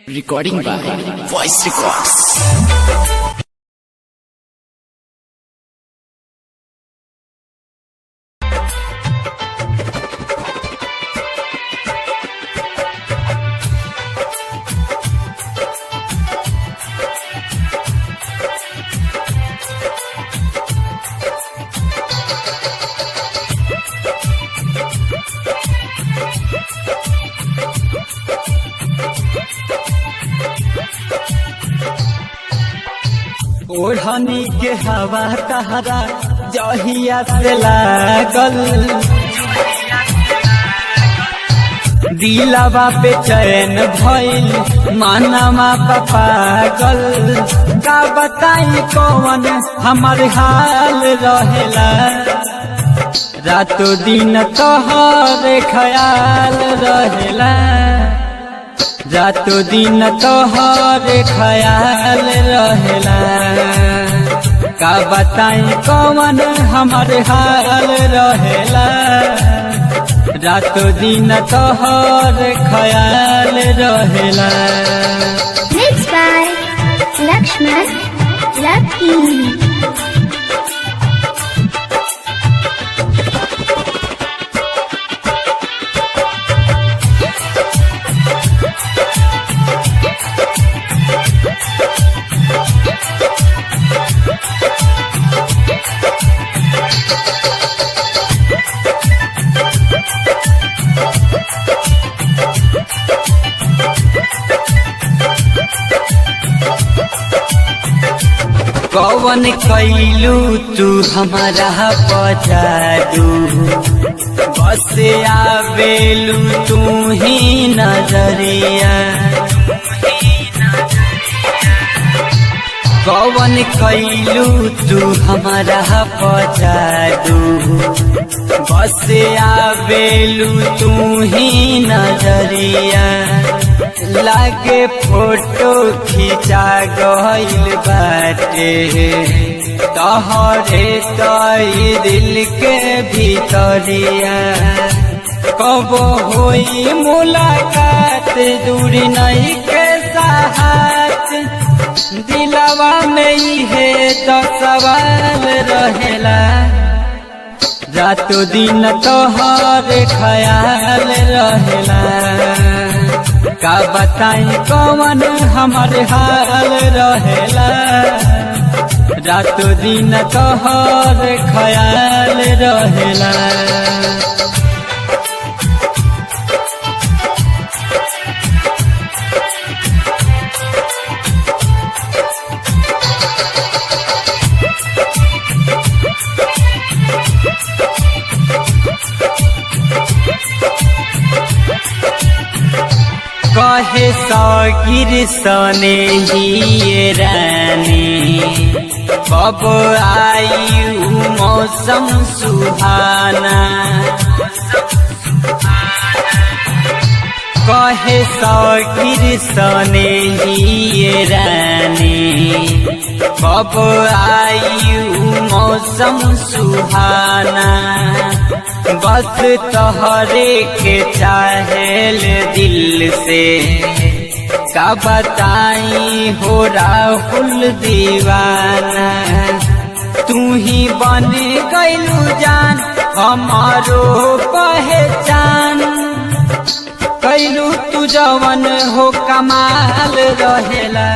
Recording by Voice Records. ओढ़नी के हवा तहरा जहिया से लागल, दिलवा पे चैन भइल मानवा पागल। का बताई कौन हमार हाल रहेला, रातों दिन तोहरे ख्याल रहेला, रातों दिन तोहरे ख्याल रहेला। का बताई कौन हमार हाल रहेला, रातों दिन तोहरे ख्याल रहेला। Mixed by Lakshman Lucky. कौन कैलू तू हमारा पजादू, बस आवेलू तू ही नजरिया। कौन कैलू तू हमारा पजादू, बस आवेलू तू ही नजरिया। लागे फोटो खींचा गइल बाटे तोहरे तई दिल के भीतरिया। कब होई मुलाकात दूरी नहीं के साथ, दिलवा में इहे तो सवाल रहेला। रातों दिन तोहरे ख्याल रहेला। का बताई कौन हमार हाल रहेला, रातों दिन तोहरे ख्याल रहेला। कहे सागिर सने ही रानी, कब आई मौसम सुहाना। कहे सागिर सने ही रानी, कब आई मौसम सुहाना। बस तोहरे के चाहेल दिल से, का बताई हो राहुल दीवाना। तू ही बन गइलू जान हमारो पहचान, कैलू तू जवन हो कमाल रहेला।